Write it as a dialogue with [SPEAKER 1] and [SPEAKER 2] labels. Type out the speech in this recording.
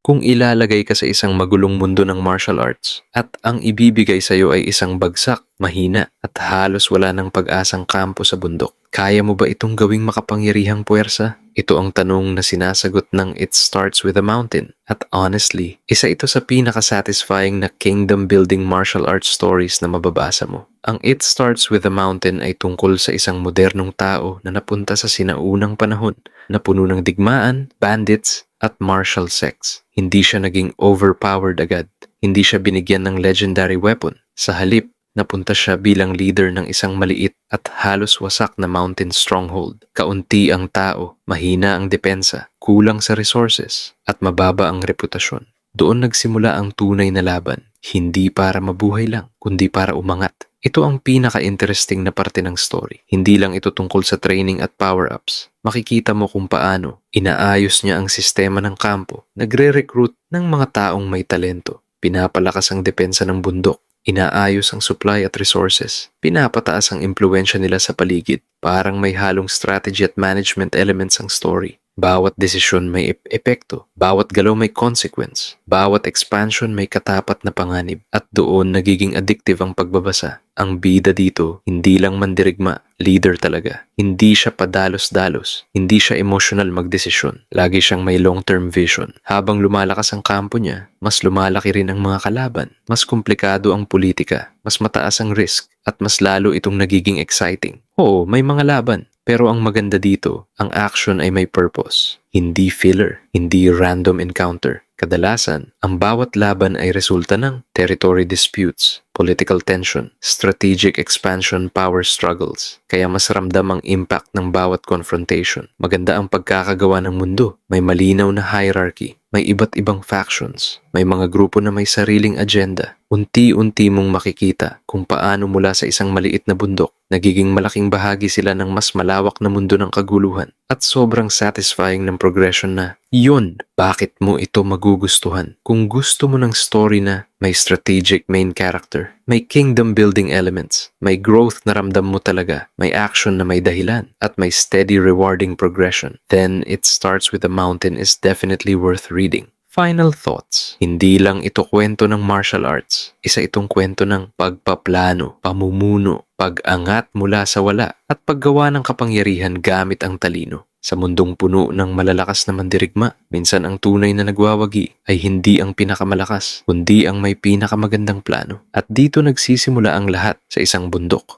[SPEAKER 1] Kung ilalagay ka sa isang magulong mundo ng martial arts at ang ibibigay sa'yo ay isang bagsak, mahina at halos wala ng pag-asang kampo sa bundok, kaya mo ba itong gawing makapangyarihang puwersa? Ito ang tanong na sinasagot ng It Starts with a Mountain. At honestly, isa ito sa pinaka-satisfying na kingdom-building martial arts stories na mababasa mo. Ang It Starts with a Mountain ay tungkol sa isang modernong tao na napunta sa sinaunang panahon na puno ng digmaan, bandits, at martial sects. Hindi siya naging overpowered agad. Hindi siya binigyan ng legendary weapon. Sa halip, napunta siya bilang leader ng isang maliit at halos wasak na mountain stronghold. Kaunti ang tao, mahina ang depensa, kulang sa resources, at mababa ang reputasyon. Doon nagsimula ang tunay na laban. Hindi para mabuhay lang, kundi para umangat. Ito ang pinaka-interesting na parte ng story. Hindi lang ito tungkol sa training at power-ups. Makikita mo kung paano inaayos niya ang sistema ng kampo, nagre-recruit ng mga taong may talento, pinapalakas ang depensa ng bundok, inaayos ang supply at resources, pinapataas ang impluensya nila sa paligid. Parang may halong strategy at management elements ang story. Bawat desisyon may epekto, bawat galaw may consequence, bawat expansion may katapat na panganib, at doon nagiging addictive ang pagbabasa. Ang bida dito, hindi lang mandirigma, leader talaga. Hindi siya padalos-dalos, hindi siya emotional magdesisyon. Lagi siyang may long-term vision. Habang lumalakas ang kampo niya, mas lumalaki rin ang mga kalaban, mas komplikado ang politika, mas mataas ang risk, at mas lalo itong nagiging exciting. Oo, may mga laban. Pero ang maganda dito, ang action ay may purpose. Hindi filler, hindi random encounter. Kadalasan, ang bawat laban ay resulta ng territory disputes, political tension, strategic expansion, power struggles. Kaya mas ramdam ang impact ng bawat confrontation. Maganda ang pagkakagawa ng mundo. May malinaw na hierarchy. May iba't ibang factions. May mga grupo na may sariling agenda. Unti-unti mong makikita kung paano mula sa isang maliit na bundok, nagiging malaking bahagi sila ng mas malawak na mundo ng kaguluhan. At sobrang satisfying ng progression na, yun, bakit mo ito magugustuhan? Kung gusto mo ng story na may strategic main character, may kingdom building elements, may growth na ramdam mo talaga, may action na may dahilan, at may steady rewarding progression, then It Starts with a Mountain is definitely worth reading. Final thoughts. Hindi lang ito kwento ng martial arts. Isa itong kwento ng pagpaplano, pamumuno, pag-angat mula sa wala, at paggawa ng kapangyarihan gamit ang talino. Sa mundong puno ng malalakas na mandirigma, minsan ang tunay na nagwawagi ay hindi ang pinakamalakas, kundi ang may pinakamagandang plano. At dito nagsisimula ang lahat sa isang bundok.